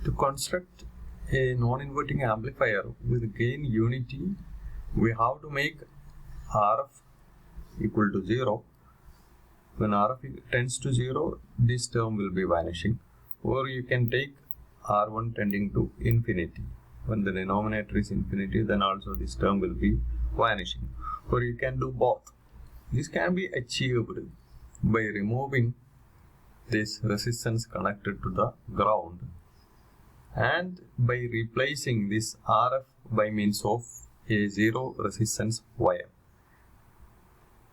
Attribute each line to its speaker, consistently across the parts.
Speaker 1: To construct a non-inverting amplifier with gain unity, we have to make RF equal to 0. When RF tends to 0, this term will be vanishing. Or you can take R1 tending to infinity. When the denominator is infinity, then also this term will be vanishing. Or you can do both. This can be achieved by removing this resistance connected to the ground and by replacing this RF by means of a zero resistance wire.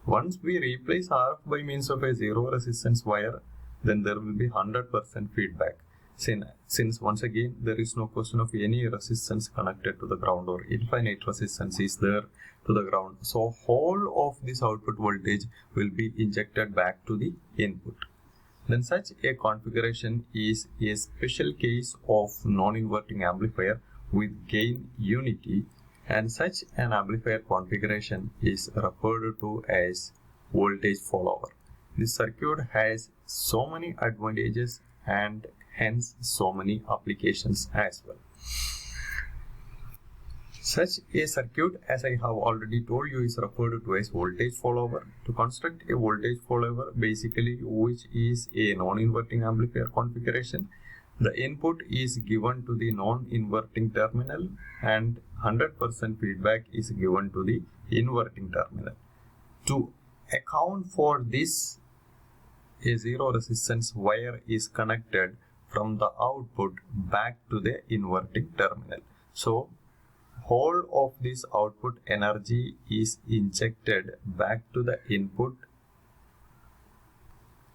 Speaker 1: Once we replace RF by means of a zero resistance wire, then there will be 100% feedback. Since once again there is no question of any resistance connected to the ground, or infinite resistance is there to the ground. So whole of this output voltage will be injected back to the input. Then such a configuration is a special case of non-inverting amplifier with gain unity, and such an amplifier configuration is referred to as voltage follower. This circuit has so many advantages and hence so many applications as well. Such a circuit, as I have already told you, is referred to as voltage follower. To construct a voltage follower, basically which is a non-inverting amplifier configuration, the input is given to the non-inverting terminal and 100% feedback is given to the inverting terminal. To account for this, a zero resistance wire is connected from the output back to the inverting terminal. So whole of this output energy is injected back to the input,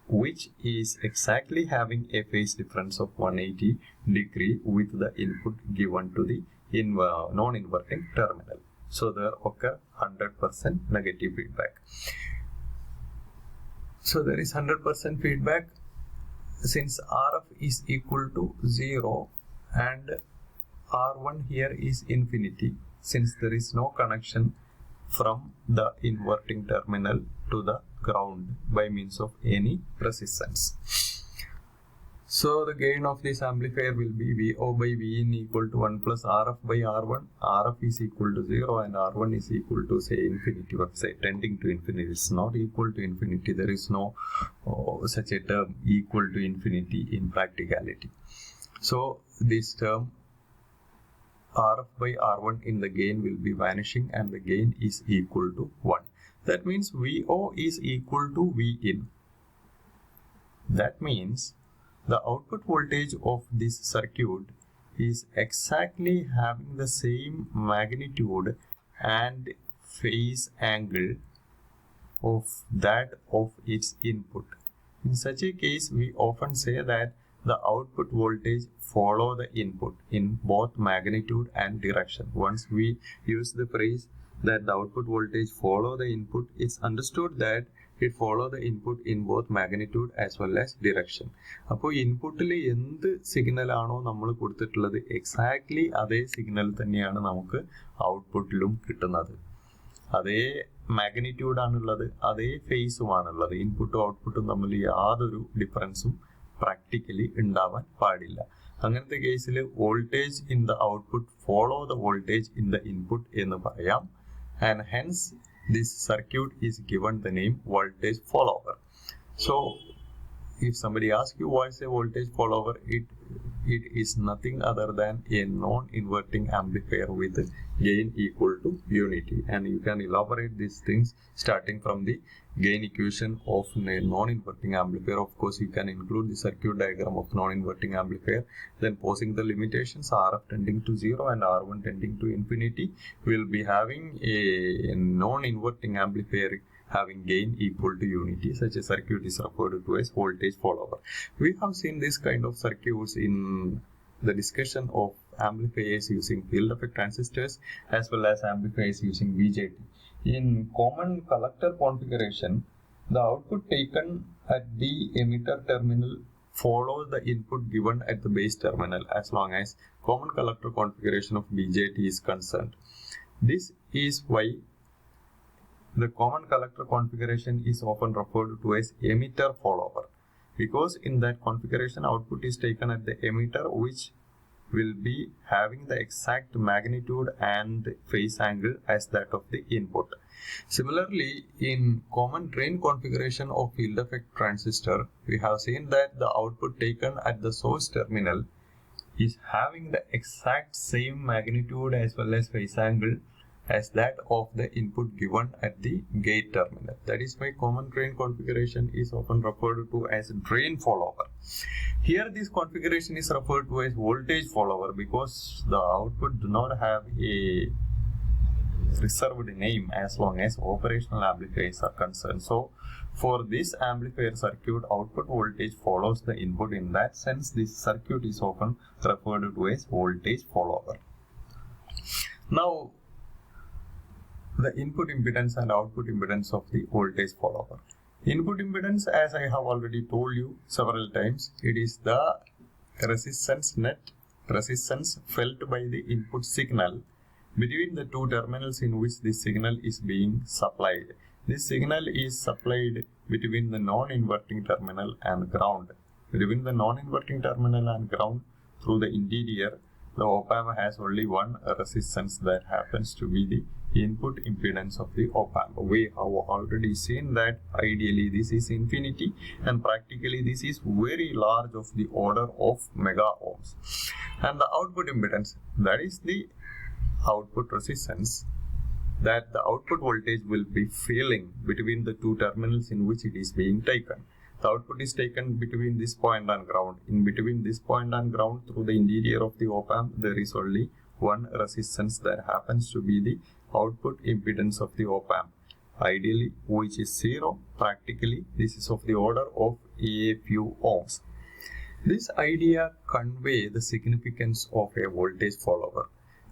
Speaker 1: which is exactly having a phase difference of 180 degree with the input given to the non-inverting terminal. So there occur 100% negative feedback. So there is 100% feedback since RF is equal to 0 and R1 here is infinity, since there is no connection from the inverting terminal to the ground by means of any resistance. So the gain of this amplifier will be VO by Vin equal to 1 plus RF by R1. RF is equal to 0 and R1 is equal to say infinity, or say tending to infinity. It's not equal to infinity. There is no such a term equal to infinity in practicality. So this term RF by R1 in the gain will be vanishing and the gain is equal to 1. That means VO is equal to Vin. That means the output voltage of this circuit is exactly having the same magnitude and phase angle of that of its input. In such a case, we often say that the output voltage follow the input in both magnitude and direction. Once we use the phrase that the output voltage follow the input, it's understood that it follow the input in both magnitude as well as direction. അപ്പോൾ ഇൻപുട്ടിൽ എന്ത് signal ആണോ നമ്മൾ കൊടുത്തിട്ടുള്ളത് exactly അതേ signal തന്നെയാണ് നമുക്ക് ഔട്ട്പുട്ടിലും കിട്ടുന്നത്. അതേ മാഗ്നിറ്റ്യൂഡ് ആണുള്ളത്, അതേ ഫേസുമാണുള്ളത്. ഇൻപുട്ടും ഔട്ട്പുട്ടും തമ്മിൽ യാതൊരു ഡിഫറൻസും പ്രാക്ടിക്കലി ഉണ്ടാവാൻ പാടില്ല. അങ്ങനത്തെ കേസിൽ voltage in the output follow the voltage in the input എന്ന് പറയാം. And hence this circuit is given the name voltage follower. So if somebody asks you what is a voltage follower, it is nothing other than a non-inverting amplifier with gain equal to unity. And you can elaborate these things starting from the gain equation of a non-inverting amplifier. Of course, you can include the circuit diagram of non-inverting amplifier. Then posing the limitations, RF tending to 0 and R1 tending to infinity, will be having a non-inverting amplifier having gain equal to unity. Such a circuit is referred to as voltage follower. We have seen this kind of circuits in the discussion of amplifiers using field effect transistors as well as amplifiers using BJT. In common collector configuration, the output taken at the emitter terminal follows the input given at the base terminal as long as common collector configuration of BJT is concerned. This is why the common collector configuration is often referred to as emitter follower, because in that configuration output is taken at the emitter which will be having the exact magnitude and phase angle as that of the input. Similarly, in common drain configuration of field effect transistor, we have seen that the output taken at the source terminal is having the exact same magnitude as well as phase angle as that of the input given at the gate terminal. That is why common drain configuration is often referred to as drain follower. Here this configuration is referred to as voltage follower because the output do not have a reserved name as long as operational amplifiers are concerned. So for this amplifier circuit, output voltage follows the input. In that sense, this circuit is often referred to as voltage follower. Now, the input impedance and output impedance of the voltage follower. Input impedance, as I have already told you several times, it is the resistance, net resistance felt by the input signal between the two terminals in which this signal is being supplied. This signal is supplied between the non-inverting terminal and ground. Between the non-inverting terminal and ground through the interior, the op-amp has only one resistance, that happens to be the input impedance of the op-amp. We have already seen that ideally this is infinity and practically this is very large, of the order of mega ohms. And the output impedance, that is the output resistance that the output voltage will be feeling between the two terminals in which it is being taken. The output is taken between this point and ground. In between this point and ground through the interior of the op-amp, there is only one resistance, that happens to be the output impedance of the op-amp, ideally which is 0. Practically this is of the order of a few ohms. This idea conveys the significance of a voltage follower.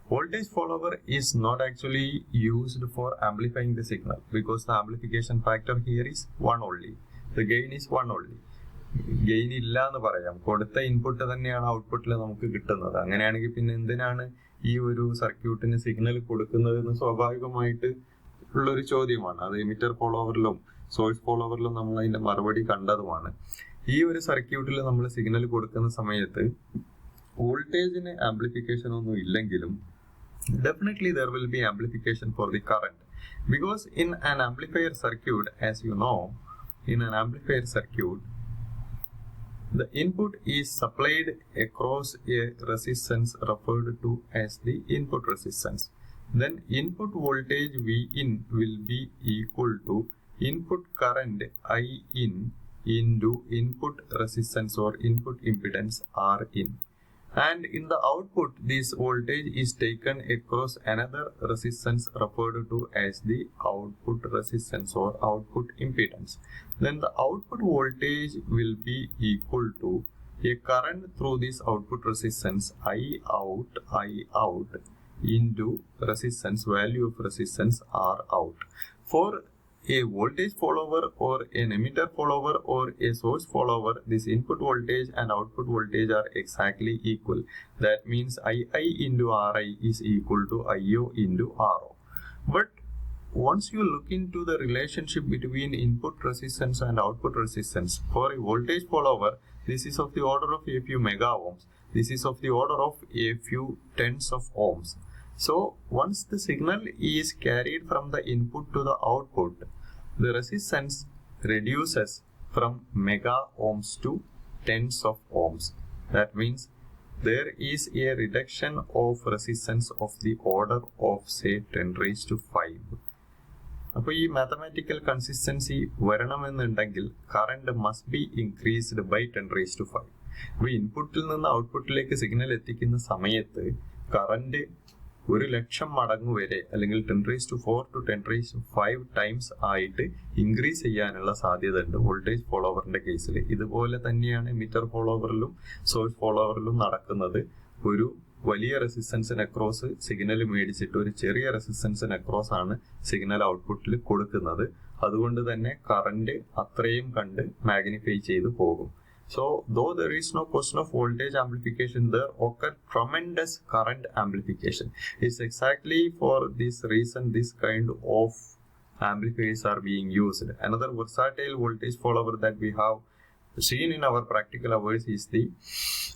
Speaker 1: Voltage follower is not actually used for amplifying the signal because the amplification factor here is 1 only. The gain is 1 only. Gain ഇല്ല എന്ന് പറയാം, കൊടുത്ത input തന്നെയാണ് ഔട്ട്പുട്ടിൽ നമുക്ക് കിട്ടുന്നത്. അങ്ങനെയാണെങ്കിൽ പിന്നെ എന്തിനാണ് ഈ ഒരു സർക്യൂട്ടിന് സിഗ്നൽ കൊടുക്കുന്നതെന്ന് സ്വാഭാവികമായിട്ട് ഉള്ളൊരു ചോദ്യമാണ്. അത് എമിറ്റർ ഫോളോവറിലും സോഴ്സ് ഫോളോവറിലും നമ്മൾ അതിന്റെ മറുപടി കണ്ടതുമാണ്. ഈ ഒരു സർക്യൂട്ടിൽ നമ്മൾ സിഗ്നൽ കൊടുക്കുന്ന സമയത്ത് വോൾട്ടേജിന് ആംപ്ലിഫിക്കേഷൻ ഒന്നും ഇല്ലെങ്കിലും definitely there will be amplification for the current, because in an amplifier circuit, as you know, in an amplifier circuit the input is supplied across a resistance referred to as the input resistance. Then input voltage Vin will be equal to input current In into input resistance or input impedance Rin. And in the output, this voltage is taken across another resistance referred to as the output resistance or output impedance. Then the output voltage will be equal to a current through this output resistance I out into resistance, value of resistance R out. For a voltage follower or an emitter follower or a source follower, this input voltage and output voltage are exactly equal. That means II into Ri is equal to Io into Ro. But once you look into the relationship between input resistance and output resistance, for a voltage follower, this is of the order of a few mega ohms. This is of the order of a few tens of ohms. So once the signal is carried from the input to the output, the resistance reduces from mega ohms to tens of ohms. That means there is a reduction of resistance of the order of say 10 raised to 5. അപ്പോൾ ഈ mathematical consistency വരണമെന്നുണ്ടെങ്കിൽ current must be increased by 10 raised to 5. അപ്പോൾ ഇൻപുട്ടിൽ നിന്ന് ഔട്ട്പുട്ടിലേക്ക് signal എത്തിക്കുന്ന സമയത്ത് current 1,00,000 മടങ്ങ് വരെ അല്ലെങ്കിൽ 10 raised to 4 to 10 raised to 5 times ആയിട്ട് ഇൻക്രീസ് ചെയ്യാനുള്ള സാധ്യത ഉണ്ട് വോൾട്ടേജ് ഫോളോവറിന്റെ കേസിൽ. ഇതുപോലെ തന്നെയാണ് എമിറ്റർ ഫോളോവറിലും സോഴ്സ് ഫോളോവറിലും നടക്കുന്നത്. ഒരു വലിയ റെസിസ്റ്റൻസിന് അക്രോസ് സിഗ്നൽ മേടിച്ചിട്ട് ഒരു ചെറിയ റെസിസ്റ്റൻസിന് അക്രോസ് ആണ് സിഗ്നൽ ഔട്ട്പുട്ടിൽ കൊടുക്കുന്നത്. അതുകൊണ്ട് തന്നെ കറന്റ് അത്രയും കണ്ട് മാഗ്നിഫൈ ചെയ്ത് പോകും. So, though there is no question of voltage amplification, there occur tremendous current amplification. It's exactly for this reason this kind of amplifiers are being used. Another versatile voltage follower that we have seen in our practical hours is the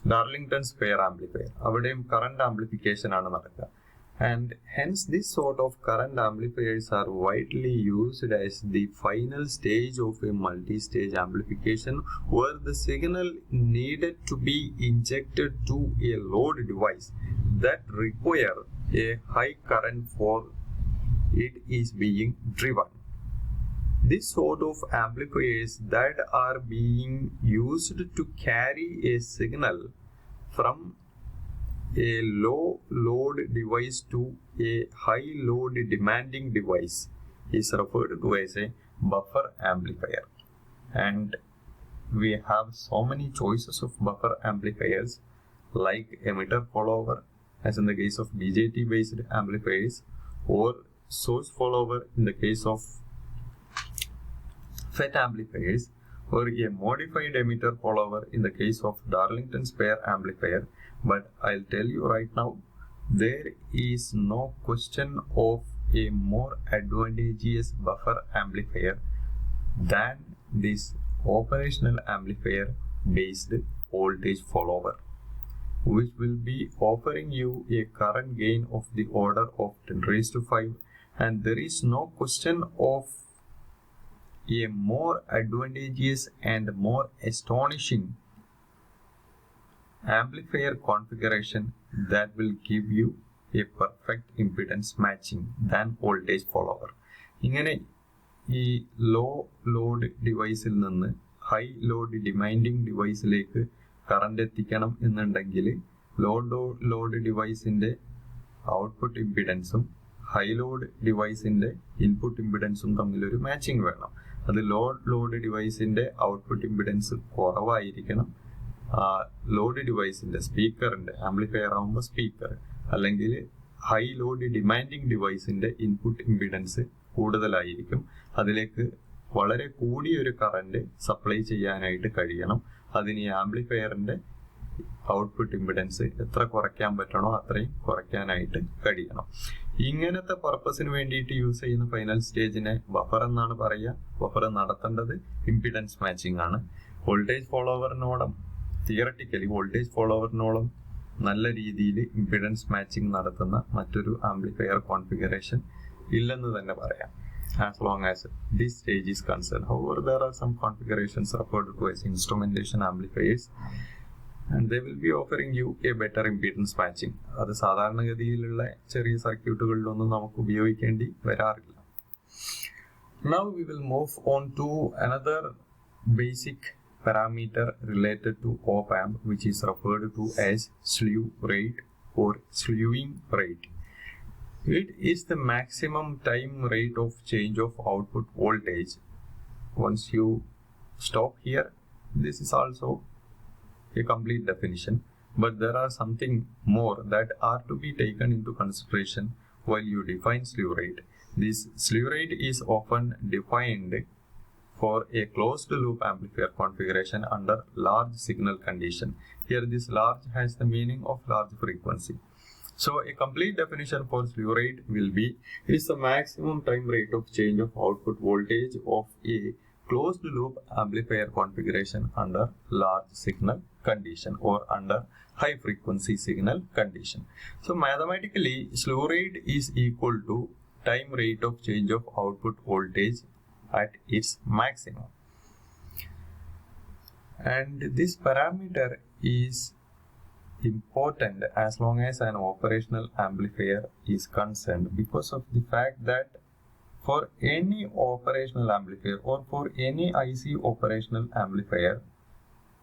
Speaker 1: Darlington's pair amplifier. Avadeyum current amplification aanu nadakka. And hence this sort of current amplifiers are widely used as the final stage of a multi-stage amplification, where the signal needed to be injected to a load device that require a high current for it is being driven. This sort of amplifiers that are being used to carry a signal from a low load device to a high load demanding device is referred to as a buffer amplifier. And we have so many choices of buffer amplifiers, like emitter follower as in the case of BJT based amplifiers, or source follower in the case of FET amplifiers, or a modified emitter follower in the case of Darlington's pair amplifier. But I'll tell you right now, there is no question of a more advantageous buffer amplifier than this operational amplifier based voltage follower, which will be offering you a current gain of the order of 10 raised to 5, and there is no question of a more advantageous and more astonishing amplifier configuration that will give you a perfect impedance matching than voltage follower. ഇങ്ങനെ ഈ law load ഡിവൈസിൽ നിന്ന് high load demanding ഡിവൈസിലേക്ക് current എത്തിക്കണം എന്നുണ്ടെങ്കിൽ load ഡിവൈസിന്റെ output ഇമ്പിഡൻസും high load ഡിവൈസിന്റെ input ഇമ്പിഡൻസും തമ്മിലൊരു matching വേണം. അത് ലോഡ് ഡിവൈസിന്റെ ഔട്ട്പുട്ട് ഇമ്പിഡൻസ് കുറവായിരിക്കണം, ലോഡ് ഡിവൈസിന്റെ സ്പീക്കറിന്റെ ആംപ്ലിഫയർ ആകുമ്പോൾ സ്പീക്കർ, അല്ലെങ്കിൽ ഹൈ ലോഡ് ഡിമാൻഡിങ് ഡിവൈസിന്റെ ഇൻപുട്ട് ഇമ്പിഡൻസ് കൂടുതലായിരിക്കും. അതിലേക്ക് വളരെ കൂടിയൊരു കറന്റ് സപ്ലൈ ചെയ്യാനായിട്ട് കഴിയണം. അതിന് ഈ ആംപ്ലിഫയറിന്റെ ഔട്ട്പുട്ട് ഇമ്പിഡൻസ് എത്ര കുറയ്ക്കാൻ പറ്റണോ അത്രയും കുറയ്ക്കാനായിട്ട് കഴിയണം. ഇങ്ങനത്തെ പർപ്പസിന് വേണ്ടിയിട്ട് യൂസ് ചെയ്യുന്ന ഫൈനൽ സ്റ്റേജിനെ ബഫർ എന്നാണ് പറയുക. ബഫർ നടത്തേണ്ടത് ഇമ്പിഡൻസ് മാച്ചിങ് ആണ്. വോൾട്ടേജ് ഫോളോവറിനോളം തിയററ്റിക്കലി വോൾട്ടേജ് ഫോളോവറിനോളം നല്ല രീതിയിൽ ഇമ്പിഡൻസ് മാച്ചിങ് നടത്തുന്ന മറ്റൊരു ആംപ്ലിഫയർ കോൺഫിഗറേഷൻ ഇല്ലെന്ന് തന്നെ പറയാം, as long as this stage is concerned. However, there are some configurations referred to as instrumentation amplifiers, and they will be offering you a better impedance matching. അത് സാധാരണഗതിയിലുള്ള ചെറിയ സർക്യൂട്ടുകളിലൊന്നും നമുക്ക് ഉപയോഗിക്കേണ്ടി വരാറില്ല. Now we will move on to another basic parameter related to Opamp, which is referred to as slew rate or slewing rate. It is the maximum time rate of change of output voltage. Once you stop here, this is also a complete definition, but there are something more that are to be taken into consideration while you define slew rate. This slew rate is often defined for a closed loop amplifier configuration under large signal condition. Here this large has the meaning of large frequency. So a complete definition for slew rate will be, it is the maximum time rate of change of output voltage of a closed loop amplifier configuration under large signal condition or under high frequency signal condition. So mathematically, slew rate is equal to time rate of change of output voltage at its maximum. And this parameter is important as long as an operational amplifier is concerned, because of the fact that for any operational amplifier or for any IC operational amplifier,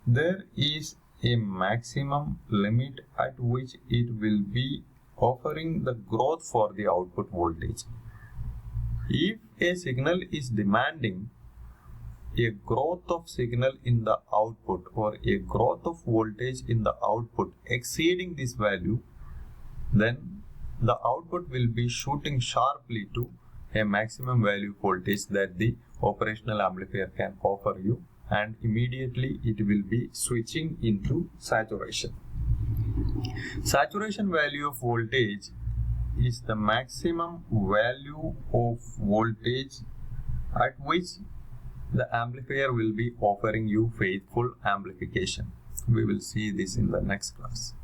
Speaker 1: there is a maximum limit at which it will be offering the growth for the output voltage. If a signal is demanding a growth of signal in the output or a growth of voltage in the output exceeding this value, then the output will be shooting sharply to a maximum value voltage that the operational amplifier can offer you, and immediately it will be switching into saturation. Saturation value of voltage is the maximum value of voltage at which the amplifier will be offering you faithful amplification. We will see this in the next class.